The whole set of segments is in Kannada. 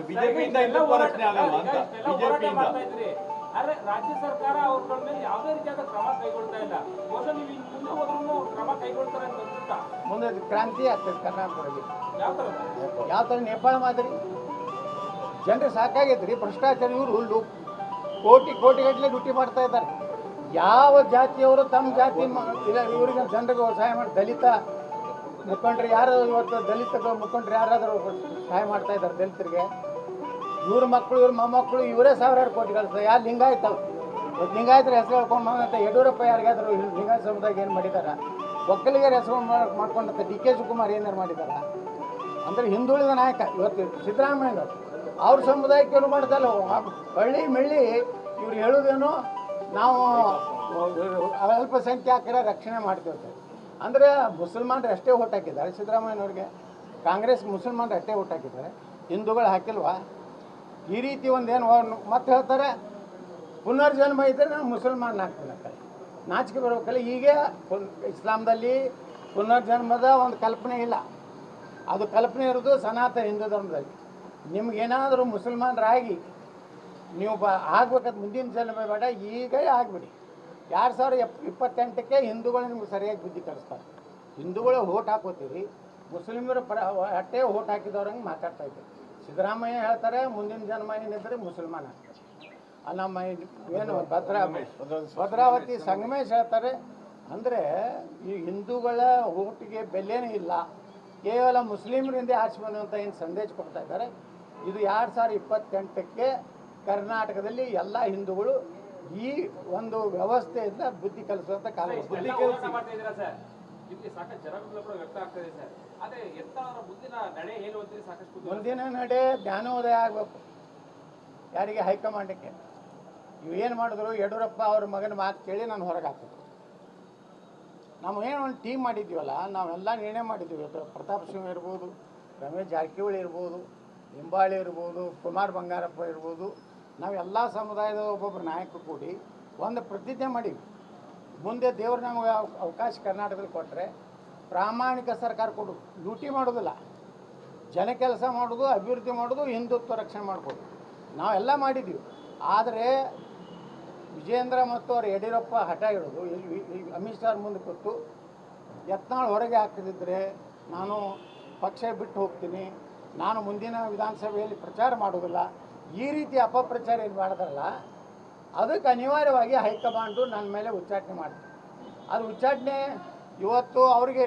ಬಿಜೆಪಿಯಿಂದ ಹಿಂದುತ್ವ ರಕ್ಷಣೆ ಆಗಲ್ವಾ ಅಂತ ಬಿಜೆಪಿಯಿಂದ ಆದ್ರೆ ರಾಜ್ಯ ಸರ್ಕಾರ ಅವ್ರ ಮೇಲೆ ಯಾವುದೇ ರೀತಿಯಾದ ಕ್ರಮ ಕೈಗೊಳ್ತಾ ಇಲ್ಲ. ಬಹುಶಃ ನೀವು ಮುಂದೆ ಹೋದ್ರೂ ಕ್ರಮ ಕೈಗೊಳ್ತಾರೆ ಅಂತ ಅನ್ಸುತ್ತಾ? ಮುಂದೆ ಕ್ರಾಂತಿ ಆಗ್ತದೆ ಕರ್ನಾಟಕದಲ್ಲಿ. ಯಾವ ತರ ನೇಪಾಳ ಮಾದರಿ ಜನರು ಸಾಕಾಗೈತ್ರಿ ಭ್ರಷ್ಟಾಚಾರ. ಇವರು ಕೋಟಿಗಟ್ಟಲೆ ಲೂಟಿ ಮಾಡ್ತಾ ಇದ್ದಾರೆ. ಯಾವ ಜಾತಿಯವರು ತಮ್ಮ ಜಾತಿ ಇವರಿಗೆ ಜನರಿಗೆ ಸಹಾಯ ಮಾಡಿ ದಲಿತ ಮುಖಂಡರು ಯಾರು ಇವತ್ತು ದಲಿತ ಮುಖಂಡರು ಯಾರಾದರೂ ಸಹಾಯ ಮಾಡ್ತಾ ಇದ್ದಾರೆ ದಲಿತರಿಗೆ. ಇವ್ರ ಮಕ್ಕಳು ಇವ್ರ ಮೊಮ್ಮಕ್ಕಳು ಇವರೇ ಸಾವಿರಾರು ಕೋಟಿ ಕಳಿಸ್ತಾರೆ. ಯಾರು ಲಿಂಗಾಯತ ಲಿಂಗಾಯತರ ಹೆಸರು ಹೇಳ್ಕೊಂಬಂತ ಯಡಿಯೂರಪ್ಪ ಯಾರಿಗಾದ್ರು ಲಿಂಗಾಯತ ಸಮುದಾಯಕ್ಕೆ ಏನು ಮಾಡಿದಾರ? ಒಕ್ಕಲಿಗರ ಹೆಸರು ಮಾಡ್ಕೊಂಡಂತ ಡಿ ಕೆ ಶಿವಕುಮಾರ್ ಏನಾರು ಮಾಡಿದಾರ? ಅಂದರೆ ಹಿಂದುಳಿದ ನಾಯಕ ಇವತ್ತು ಸಿದ್ದರಾಮಯ್ಯನವರು ಅವ್ರ ಸಮುದಾಯಕ್ಕೆ ಏನು ಮಾಡ್ತಾಯಿಲ್ಲ. ಹಳ್ಳಿ ಮೆಳ್ಳಿ ಇವ್ರು ಹೇಳೋದೇನು ನಾವು ಅಲ್ಪಸಂಖ್ಯಾತರ ರಕ್ಷಣೆ ಮಾಡ್ತಿರ್ತಾರೆ. ಅಂದರೆ ಮುಸಲ್ಮಾನರು ಅಷ್ಟೇ ಓಟ್ ಹಾಕಿದ್ದಾರೆ ಸಿದ್ದರಾಮಯ್ಯನವ್ರಿಗೆ. ಕಾಂಗ್ರೆಸ್ ಮುಸಲ್ಮಾನರು ಅಷ್ಟೇ ಓಟ್ ಹಾಕಿದ್ದಾರೆ, ಹಿಂದೂಗಳು ಹಾಕಿಲ್ವಾ? ಈ ರೀತಿ ಒಂದೇನು ಮತ್ತೆ ಹೇಳ್ತಾರೆ ಪುನರ್ಜನ್ಮ ಇದ್ದರೆ ನಾನು ಮುಸಲ್ಮಾನ ಆಗ್ತೀನಿ ಅಂತ. ನಾಚಿಕೆ ಬರಬೇಕಲ್ಲ. ಹೀಗೆ ಇಸ್ಲಾಂದಲ್ಲಿ ಪುನರ್ಜನ್ಮದ ಒಂದು ಕಲ್ಪನೆ ಇಲ್ಲ. ಅದು ಕಲ್ಪನೆ ಇರೋದು ಸನಾತನ ಹಿಂದೂ ಧರ್ಮದಲ್ಲಿ. ನಿಮ್ಗೇನಾದರೂ ಮುಸಲ್ಮಾನರಾಗಿ ನೀವು ಆಗ್ಬೇಕಾದ ಮುಂದಿನ ಜನ್ಮ ಬೇಡ, ಈಗ ಆಗಿಬಿಡಿ. 2028ಕ್ಕೆ ಹಿಂದೂಗಳು ನಿಮ್ಗೆ ಸರಿಯಾಗಿ ಬುದ್ಧಿ ಕಲಿಸ್ತಾರೆ. ಹಿಂದೂಗಳು ಓಟ್ ಹಾಕೋತೀರಿ, ಮುಸ್ಲಿಮರ ಅಟ್ಟೆ ಓಟ್ ಹಾಕಿದವ್ರಂಗೆ ಮಾತಾಡ್ತಾ ಇದ್ದೀವಿ. ಸಿದ್ದರಾಮಯ್ಯ ಹೇಳ್ತಾರೆ ಮುಂದಿನ ಜನ್ಮ ಏನಿದ್ರೆ ಮುಸಲ್ಮಾನ ಆಗ್ತಾರೆ. ನಮ್ಮ ಏನು ಭದ್ರಾವತಿ ಸಂಗಮೇಶ್ ಹೇಳ್ತಾರೆ. ಅಂದರೆ ಈ ಹಿಂದೂಗಳ ಓಟಿಗೆ ಬೆಲೆನೇ ಇಲ್ಲ, ಕೇವಲ ಮುಸ್ಲಿಮರಿಂದ ಆಚೆ ಬಂದಂಥ ಏನು ಸಂದೇಶ ಕೊಡ್ತಾ ಇದ್ದಾರೆ. ಇದು 2028ಕ್ಕೆ ಕರ್ನಾಟಕದಲ್ಲಿ ಎಲ್ಲ ಹಿಂದೂಗಳು ಈ ಒಂದು ವ್ಯವಸ್ಥೆಯಿಂದ ಬುದ್ಧಿ ಕಲಿಸುವಂಥ ಕಾಲ. ಮುಂದಿನ ನಡೆ ಜ್ಞಾನೋದಯ ಆಗಬೇಕು ಯಾರಿಗೆ? ಹೈಕಮಾಂಡಕ್ಕೆ. ಇವೇನು ಮಾಡಿದ್ರು ಯಡಿಯೂರಪ್ಪ ಅವ್ರ ಮಗನ ಮಾತು ಕೇಳಿ ನಾನು ಹೊರಗೆ ಹಾಕಿದ್ರು. ನಾವು ಏನು ಒಂದು ಟೀಮ್ ಮಾಡಿದ್ದೀವಲ್ಲ, ನಾವೆಲ್ಲ ನಿರ್ಣಯ ಮಾಡಿದ್ದೀವಿ. ಪ್ರತಾಪ್ ಸಿಂಹ ಇರ್ಬೋದು, ರಮೇಶ್ ಜಾರಕಿಹೊಳಿ ಇರ್ಬೋದು, ಲಿಂಬಾಳಿ ಇರ್ಬೋದು, ಕುಮಾರ್ ಬಂಗಾರಪ್ಪ ಇರ್ಬೋದು, ನಾವೆಲ್ಲ ಸಮುದಾಯದ ಒಬ್ಬೊಬ್ಬರು ನಾಯಕರು ಕೂಡಿ ಒಂದು ಪ್ರತಿಜ್ಞೆ ಮಾಡೀವಿ. ಮುಂದೆ ದೇವರು ನಮಗೆ ಅವಕಾಶ ಕರ್ನಾಟಕದಲ್ಲಿ ಕೊಟ್ಟರೆ ಪ್ರಾಮಾಣಿಕ ಸರ್ಕಾರ ಕೊಡು, ಲೂಟಿ ಮಾಡೋದಿಲ್ಲ, ಜನ ಕೆಲಸ ಮಾಡೋದು, ಅಭಿವೃದ್ಧಿ ಮಾಡೋದು, ಹಿಂದುತ್ವ ರಕ್ಷಣೆ ಮಾಡ್ಬೋದು. ನಾವೆಲ್ಲ ಮಾಡಿದ್ದೀವಿ. ಆದರೆ ವಿಜೇಂದ್ರ ಮತ್ತು ಅವ್ರು ಯಡಿಯೂರಪ್ಪ ಹಠ ಇಡೋದು, ಅಮಿತ್ ಶಾ ಮುಂದೆ ಕೊಟ್ಟು ಯತ್ನಾಳ್ ಹೊರಗೆ ಹಾಕದಿದ್ದರೆ ನಾನು ಪಕ್ಷ ಬಿಟ್ಟು ಹೋಗ್ತೀನಿ, ನಾನು ಮುಂದಿನ ವಿಧಾನಸಭೆಯಲ್ಲಿ ಪ್ರಚಾರ ಮಾಡೋದಿಲ್ಲ, ಈ ರೀತಿ ಅಪಪ್ರಚಾರ ಏನು ಮಾಡಿದ್ರಲ್ಲ, ಅದಕ್ಕೆ ಅನಿವಾರ್ಯವಾಗಿ ಹೈಕಮಾಂಡು ನನ್ನ ಮೇಲೆ ಉಚ್ಚಾಟನೆ ಮಾಡ್ತಾರೆ. ಅದು ಉಚ್ಚಾಟನೆ ಇವತ್ತು ಅವರಿಗೆ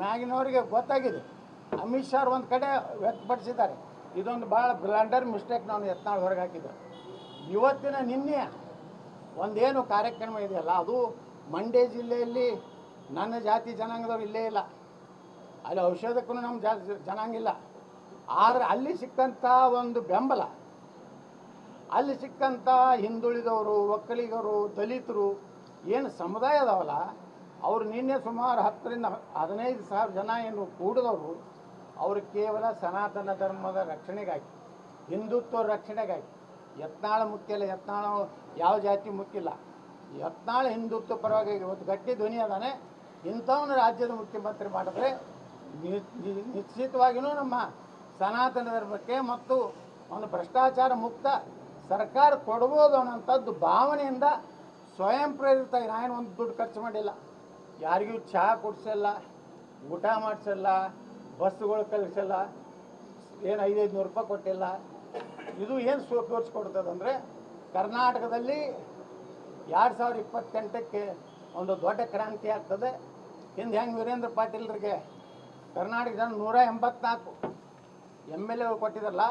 ಮ್ಯಾಗಿನವರಿಗೆ ಗೊತ್ತಾಗಿದೆ. ಅಮಿತ್ ಶಾ ಒಂದು ಕಡೆ ವ್ಯಕ್ತಪಡಿಸಿದ್ದಾರೆ, ಇದೊಂದು ಭಾಳ ಬ್ಲಂಡರ್ ಮಿಸ್ಟೇಕ್ ನಾನು ಯತ್ನಾಳ್ ಹೊರಗೆ ಹಾಕಿದ್ದೆ. ಇವತ್ತಿನ ನಿನ್ನೆ ಒಂದೇನು ಕಾರ್ಯಕ್ರಮ ಇದೆಯಲ್ಲ, ಅದು ಮಂಡ್ಯ ಜಿಲ್ಲೆಯಲ್ಲಿ ನನ್ನ ಜಾತಿ ಜನಾಂಗದವ್ರು ಇಲ್ಲೇ ಇಲ್ಲ, ಅಲ್ಲಿ ಔಷಧಕ್ಕೂ ನಮ್ಮ ಜನಾಂಗಿಲ್ಲ. ಆದರೆ ಅಲ್ಲಿ ಸಿಕ್ಕಂಥ ಒಂದು ಬೆಂಬಲ, ಅಲ್ಲಿ ಸಿಕ್ಕಂಥ ಹಿಂದುಳಿದವರು, ಒಕ್ಕಲಿಗರು, ದಲಿತರು ಏನು ಸಮುದಾಯ ಅದಾವಲ್ಲ, ಅವರು ನಿನ್ನೆ ಸುಮಾರು 10ರಿಂದ 15,000 ಜನ ಏನು ಕೂಡಿದವರು, ಅವರು ಕೇವಲ ಸನಾತನ ಧರ್ಮದ ರಕ್ಷಣೆಗಾಗಿ, ಹಿಂದುತ್ವ ರಕ್ಷಣೆಗಾಗಿ. ಯತ್ನಾಳ ಮುಖ್ಯ ಇಲ್ಲ, ಯತ್ನಾಳ ಯಾವ ಜಾತಿ ಮುಖ್ಯ ಇಲ್ಲ, ಯತ್ನಾಳ ಹಿಂದುತ್ವ ಪರವಾಗಿ ಇವತ್ತು ಗಟ್ಟಿ ಧ್ವನಿ ಅದಾನೆ. ಇಂಥವನ್ನ ರಾಜ್ಯದ ಮುಖ್ಯಮಂತ್ರಿ ಮಾಡಿದ್ರೆ ನಿಶ್ಚಿತವಾಗಿಯೂ ನಮ್ಮ ಸನಾತನ ಧರ್ಮಕ್ಕೆ ಮತ್ತು ಒಂದು ಭ್ರಷ್ಟಾಚಾರ ಮುಕ್ತ ಸರ್ಕಾರ ಕೊಡ್ಬೋದು ಅನ್ನೋಂಥದ್ದು ಭಾವನೆಯಿಂದ ಸ್ವಯಂ ಪ್ರೇರಿತ. ನಾನೇನು ಒಂದು ದುಡ್ಡು ಖರ್ಚು ಮಾಡಿಲ್ಲ, ಯಾರಿಗೂ ಚಹಾ ಕೊಡಿಸಲ್ಲ, ಊಟ ಮಾಡಿಸಲ್ಲ, ಬಸ್ಸುಗಳು ಕಳಿಸಲ್ಲ, ಏನು 500 ರೂಪಾಯಿ ಕೊಟ್ಟಿಲ್ಲ. ಇದು ಏನು ತೋರಿಸ್ಕೊಡ್ತದಂದರೆ ಕರ್ನಾಟಕದಲ್ಲಿ 2028ಕ್ಕೆ ಒಂದು ದೊಡ್ಡ ಕ್ರಾಂತಿ ಆಗ್ತದೆ. ಹಿಂದೆ ಹೆಂಗೆ ವೀರೇಂದ್ರ ಪಾಟೀಲ್ರಿಗೆ ಕರ್ನಾಟಕ ಜನ 184 MLA ಕೊಟ್ಟಿದ್ದಾರಲ್ಲ,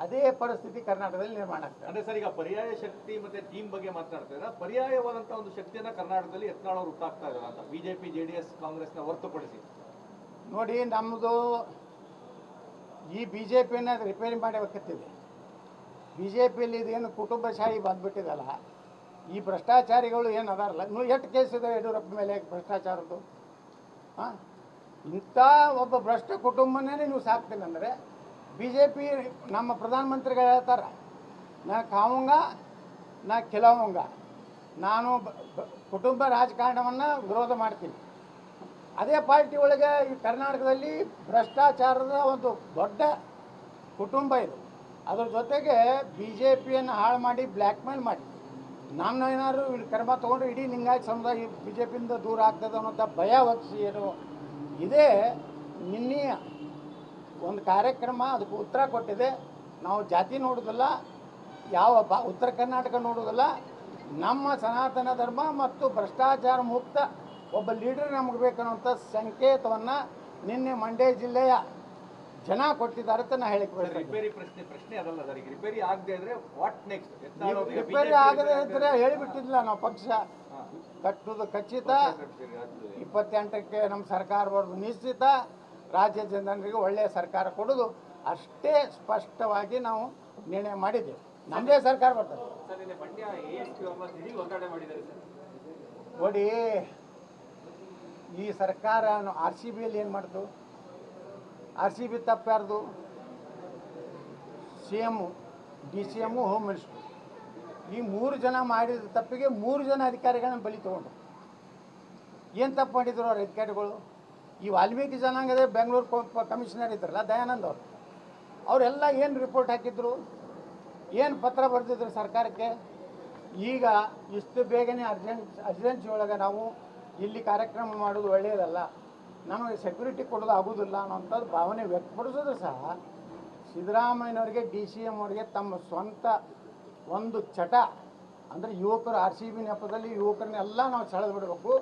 ಅದೇ ಪರಿಸ್ಥಿತಿ ಕರ್ನಾಟಕದಲ್ಲಿ ನಿರ್ಮಾಣ ಆಗ್ತದೆ. ಅಂದರೆ ಸರ್, ಈಗ ಪರ್ಯಾಯ ಶಕ್ತಿ ಮತ್ತು ಟೀಮ್ ಬಗ್ಗೆ ಮಾತನಾಡ್ತಾ ಇದ್ದಾರೆ. ಪರ್ಯಾಯವಾದಂಥ ಒಂದು ಶಕ್ತಿಯನ್ನು ಕರ್ನಾಟಕದಲ್ಲಿ ಯತ್ನಾಳ್ ಅವರು ಹುಟ್ಟಾಕ್ತಾ ಇದ್ದಾರೆ ಅಂತ ಬಿಜೆಪಿ JDS ಕಾಂಗ್ರೆಸ್ನ ಹೊರತುಪಡಿಸಿ ನೋಡಿ, ನಮ್ಮದು ಈ BJPನ ರಿಪೇರಿ ಮಾಡಬೇಕತ್ತಿದೆ. BJPಯಲ್ಲಿ ಇದೇನು ಕುಟುಂಬಶಾಹಿ ಬಂದುಬಿಟ್ಟಿದಲ್ಲ, ಈ ಭ್ರಷ್ಟಾಚಾರಿಗಳು ಏನು ಅದಾರಲ್ಲ, ನೀವು ಎಷ್ಟು ಕೇಸ್ ಇದೆ ಯಡಿಯೂರಪ್ಪ ಮೇಲೆ ಭ್ರಷ್ಟಾಚಾರದ್ದು? ಹಾಂ, ಇಂಥ ಒಬ್ಬ ಭ್ರಷ್ಟ ಕುಟುಂಬನೇ ನೀವು ಸಾಕ್ತೀನಿ ಅಂದರೆ BJP ನಮ್ಮ ಪ್ರಧಾನಮಂತ್ರಿಗಳು ಹೇಳ್ತಾರೆ, ನಾ ಖಾವುಂಗ ನಾ ಖಿಲಾವುಂಗ, ನಾನು ಕುಟುಂಬ ರಾಜಕಾರಣವನ್ನು ವಿರೋಧ ಮಾಡ್ತೀನಿ. ಅದೇ ಪಾರ್ಟಿ ಒಳಗೆ ಈ ಕರ್ನಾಟಕದಲ್ಲಿ ಭ್ರಷ್ಟಾಚಾರದ ಒಂದು ದೊಡ್ಡ ಕುಟುಂಬ ಇದು. ಅದ್ರ ಜೊತೆಗೆ ಬಿ ಜೆ ಪಿಯನ್ನು ಹಾಳು ಮಾಡಿ ಬ್ಲ್ಯಾಕ್ ಮೇಲ್ ಮಾಡಿ ನಾನು ಏನಾದ್ರು ಇಲ್ಲಿ ಕ್ರಮ ತೊಗೊಂಡ್ರೆ ಇಡೀ ಲಿಂಗಾಯತ ಸಮುದಾಯ ಬಿ ಜೆ ಪಿಯಿಂದ ದೂರ ಆಗ್ತದೆ ಅನ್ನೋಂಥ ಭಯ ಹೊತ್ತಿಸಿ ಏನು ಇದೇ ನಿನ್ನೆಯ ಒಂದು ಕಾರ್ಯಕ್ರಮ ಅದಕ್ಕೆ ಉತ್ತರ ಕೊಟ್ಟಿದೆ. ನಾವು ಜಾತಿ ನೋಡೋದಿಲ್ಲ, ಯಾವ ಉತ್ತರ ಕರ್ನಾಟಕ ನೋಡೋದಿಲ್ಲ, ನಮ್ಮ ಸನಾತನ ಧರ್ಮ ಮತ್ತು ಭ್ರಷ್ಟಾಚಾರ ಮುಕ್ತ ಒಬ್ಬ ಲೀಡರ್ ನಮಗೆ ಬೇಕನ್ನುವಂಥ ಸಂಕೇತವನ್ನು ನಿನ್ನೆ ಮಂಡ್ಯ ಜಿಲ್ಲೆಯ ಜನ ಕೊಟ್ಟಿದ್ದಾರೆ ಅಂತ ನಾ ಹೇಳಿಕೆ ರಿಪೇರಿ ಪ್ರಶ್ನೆ ಅದಲ್ಲ ಸರ್. ಈಗ ರಿಪೇರಿ ಆಗದೆ ಇದ್ರೆ ವಾಟ್ ನೆಕ್ಸ್ಟ್? ರಿಪೇರಿ ಆಗದೆ ಇದ್ರೆ ಹೇಳಿಬಿಟ್ಟಿದ್ದಿಲ್ಲ ನಾವು ಪಕ್ಷ ಕಟ್ಟುವುದು ಖಚಿತ, 28ಕ್ಕೆ ನಮ್ಮ ಸರ್ಕಾರ ಬರೋದು ನಿಶ್ಚಿತ, ರಾಜ್ಯದ ಜನರಿಗೆ ಒಳ್ಳೆಯ ಸರ್ಕಾರ ಕೊಡೋದು ಅಷ್ಟೇ ಸ್ಪಷ್ಟವಾಗಿ ನಾವು ನಿರ್ಣಯ ಮಾಡಿದ್ದೇವೆ. ನಮ್ಮದೇ ಸರ್ಕಾರ ಬರ್ತದೆ ನೋಡಿ. ಈ ಸರ್ಕಾರ RCBಯಲ್ಲಿ ಏನು ಮಾಡ್ತು? RCB ತಪ್ಪು ಯಾರ್ದು? CM, DCM, home minister. ಈ 3 ಜನ ಮಾಡಿದ ತಪ್ಪಿಗೆ 3 ಜನ ಅಧಿಕಾರಿಗಳನ್ನ ಬಲಿ ತೊಗೊಂಡ್ರು. ಏನು ತಪ್ಪು ಮಾಡಿದ್ರು ಅವ್ರ ಅಧಿಕಾರಿಗಳು? ಈ ವಾಲ್ಮೀಕಿ ಜನಾಂಗದ ಬೆಂಗಳೂರು ಕಮಿಷನರ್ ಇದ್ರಲ್ಲ ದಯಾನಂದ್ ಅವರು, ಅವರೆಲ್ಲ ಏನು ರಿಪೋರ್ಟ್ ಹಾಕಿದ್ರು, ಏನು ಪತ್ರ ಬರೆದಿದ್ರು ಸರ್ಕಾರಕ್ಕೆ? ಈಗ ಇಷ್ಟು ಬೇಗನೆ ಅರ್ಜೆನ್ಸಿ ಒಳಗೆ ನಾವು ಇಲ್ಲಿ ಕಾರ್ಯಕ್ರಮ ಮಾಡೋದು ಒಳ್ಳೆಯದಲ್ಲ, ನಮಗೆ ಸೆಕ್ಯೂರಿಟಿ ಕೊಡೋದು ಆಗೋದಿಲ್ಲ ಅನ್ನೋಂಥದ್ದು ಭಾವನೆ ವ್ಯಕ್ತಪಡಿಸೋದು ಸಹ ಸಿದ್ದರಾಮಯ್ಯನವರಿಗೆ DCM ಅವರಿಗೆ ತಮ್ಮ ಸ್ವಂತ ಒಂದು ಚಟ ಅಂದರೆ ಯುವಕರು RCB ನೆಪದಲ್ಲಿ ಯುವಕರನ್ನೆಲ್ಲ ನಾವು ಸೆಳೆದು ಬಿಡಬೇಕು.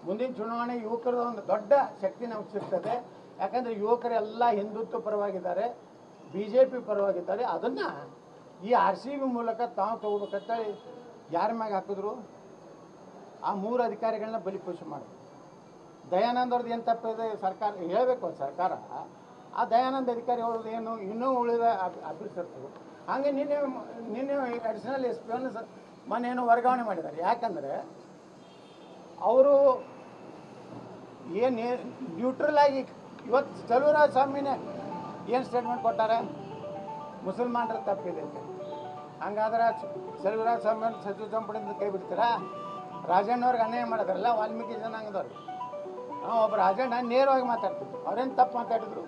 ಮುಂದಿನ ಚುನಾವಣೆ ಯುವಕರ ಒಂದು ದೊಡ್ಡ ಶಕ್ತಿ ನಮ್ಗೆ ಸಿಗ್ತದೆ. ಯಾಕಂದರೆ ಯುವಕರೆಲ್ಲ ಹಿಂದುತ್ವ ಪರವಾಗಿದ್ದಾರೆ, BJP ಪರವಾಗಿದ್ದಾರೆ. ಅದನ್ನು ಈ RCB ಮೂಲಕ ತಾವು ತಗೋಬೇಕಂತೇಳಿ ಯಾರ ಮ್ಯಾಗ ಹಾಕಿದ್ರು? ಆ 3 ಅಧಿಕಾರಿಗಳನ್ನ ಬಲಿಪೋಷ ಮಾಡಿದ್ರು. ದಯಾನಂದ್ ಅವ್ರದ್ದು ಏನು ತಪ್ಪಿದೆ? ಸರ್ಕಾರ ಹೇಳಬೇಕು. ಸರ್ಕಾರ ಆ ದಯಾನಂದ್ ಅಧಿಕಾರಿ ಅವ್ರದ್ದು ಏನು ಇನ್ನೂ ಉಳಿದ ಅಭಿವೃದ್ಧಿ. ಹಾಗೆ ನಿನ್ನೆ ಅಡಿಷನಲ್ SP ಅನ್ನು ಮೊನ್ನೇನು ವರ್ಗಾವಣೆ ಮಾಡಿದ್ದಾರೆ. ಯಾಕಂದರೆ ಅವರು ಏನು ನ್ಯೂಟ್ರಲ್ ಆಗಿ ಇವತ್ತು ಚಲುವರಾಜ ಸ್ವಾಮಿನೇ ಏನು ಸ್ಟೇಟ್ಮೆಂಟ್ ಕೊಟ್ಟಾರೆ? ಮುಸಲ್ಮಾನರ ತಪ್ಪಿದೆ ಅಂತ. ಹಂಗಾದ್ರೆ ಚಲುವರಾಜ ಸ್ವಾಮಿ ಸಚಿವ ಸಂಪುಟದಿಂದ ಕೈ ಬಿಡ್ತೀರಾ? ರಾಜಣ್ಣವ್ರಿಗೆ ಅನ್ಯಾಯ ಮಾಡಿದ್ರಲ್ಲ ವಾಲ್ಮೀಕಿ ಜನಾಂಗದವ್ರು. ಒಬ್ಬ ರಾಜಣ್ಣ ನೇರವಾಗಿ ಮಾತಾಡ್ತಿದ್ರು. ಅವ್ರೇನು ತಪ್ಪು ಮಾತಾಡಿದ್ರು?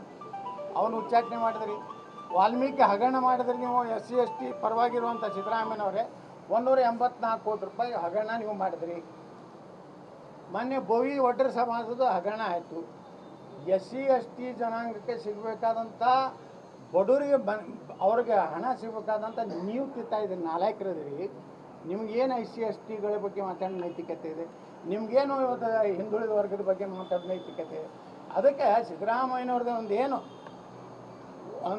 ಅವನು ಉಚ್ಚಾಟನೆ ಮಾಡಿದ್ರಿ. ವಾಲ್ಮೀಕಿ ಹಗರಣ ಮಾಡಿದ್ರಿ ನೀವು. SC ST ಪರವಾಗಿರುವಂಥ ಸಿದ್ದರಾಮಯ್ಯನವರೇ 184 ಕೋಟಿ ರೂಪಾಯಿ ಹಗರಣ ನೀವು ಮಾಡಿದ್ರಿ. ಮೊನ್ನೆ ಬೋವಿ ಒಡ್ರ ಸಮಾಜದ ಹಗರಣ ಆಯಿತು. SC ST ಜನಾಂಗಕ್ಕೆ ಸಿಗಬೇಕಾದಂಥ ಬಡವರಿಗೆ ಅವ್ರಿಗೆ ಹಣ ಸಿಗಬೇಕಾದಂಥ ನೀವು ಕಿತ್ತಾ ಇದ್ದೀರಿ. ನಾಲಾಯಕರಿದ್ದೀರಿ. ನಿಮಗೇನು SC STಗಳ ಬಗ್ಗೆ ಮಾತಾಡೋ ನೈತಿಕತೆ ಇದೆ? ನಿಮಗೇನು ಹಿಂದುಳಿದ ವರ್ಗದ ಬಗ್ಗೆ ಮಾತಾಡೋ ನೈತಿಕತೆ ಇದೆ? ಅದಕ್ಕೆ ಸಿದ್ದರಾಮಯ್ಯನವ್ರದ್ದು ಒಂದು ಏನು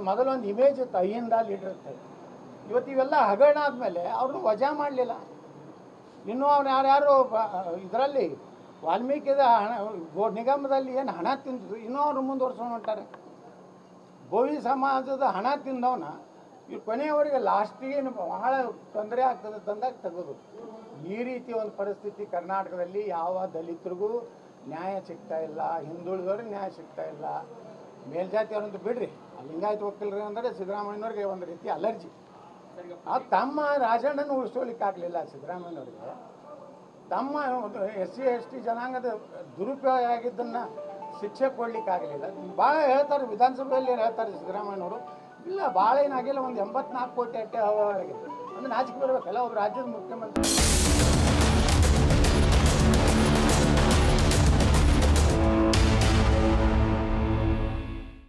ಮೊದಲೊಂದು ಇಮೇಜ್ ಇತ್ತು, ಅಹಿಂದ ಲೀಡರ್ ಇರ್ತದೆ. ಇವತ್ತು ಇವೆಲ್ಲ ಹಗರಣ ಆದಮೇಲೆ ಅವ್ರನ್ನ ವಜಾ ಮಾಡಲಿಲ್ಲ. ಇನ್ನೂ ಅವ್ರು ಯಾರ್ಯಾರು ಇದರಲ್ಲಿ ವಾಲ್ಮೀಕಿದ ಹಣ ನಿಗಮದಲ್ಲಿ ಏನು ಹಣ ತಿಂದಿದ್ರು ಇನ್ನೂ ಅವ್ರು ಮುಂದುವರ್ಸ್ಕೊಂಡು ಹೊಂಟಾರೆ. ಬೋವಿ ಸಮಾಜದ ಹಣ ತಿಂದವನ ಇವ್ರು ಕೊನೆಯವರೆಗೆ ಲಾಸ್ಟಿಗೆ ಬಹಳ ತೊಂದರೆ ಆಗ್ತದೆ ತಂದಾಗ ತೆಗೆದು. ಈ ರೀತಿ ಒಂದು ಪರಿಸ್ಥಿತಿ ಕರ್ನಾಟಕದಲ್ಲಿ ಯಾವ ದಲಿತರಿಗೂ ನ್ಯಾಯ ಸಿಗ್ತಾ ಇಲ್ಲ, ಹಿಂದುಳಿದವ್ರಿಗೆ ನ್ಯಾಯ ಸಿಗ್ತಾ ಇಲ್ಲ. ಮೇಲ್ಜಾತಿಯವ್ರಂತೂ ಬಿಡ್ರಿ, ಲಿಂಗಾಯತ ವಕೀಲರು ಅಂದರೆ ಸಿದ್ದರಾಮಯ್ಯನವ್ರಿಗೆ ಒಂದು ರೀತಿ ಅಲರ್ಜಿ. ತಮ್ಮ ರಾಜಣ್ಣನ ಉಳಿಸ್ಕೊಳ್ಳಿಕ್ಕಾಗಲಿಲ್ಲ ಸಿದ್ದರಾಮಯ್ಯನವ್ರಿಗೆ. ತಮ್ಮ SC ST ಜನಾಂಗದ ದುರುಪಯೋಗ ಆಗಿದ್ದನ್ನು ಶಿಕ್ಷೆ ಕೊಡಲಿಕ್ಕಾಗಲಿಲ್ಲ. ಭಾಳ ಹೇಳ್ತಾರೆ ವಿಧಾನಸಭೆಯಲ್ಲಿ ಹೇಳ್ತಾರೆ ಸಿದ್ದರಾಮಯ್ಯನವರು. ಇಲ್ಲ ಭಾಳ ಏನಾಗಿಲ್ಲ, ಒಂದು 84 ಕೋಟಿ ಅಟ್ಟೆ ಆಗಿದೆ. ಅಂದ್ರೆ ನಾಚಿಕೆ ಬರಬೇಕಲ್ಲ ಒಬ್ಬ ರಾಜ್ಯದ ಮುಖ್ಯಮಂತ್ರಿ.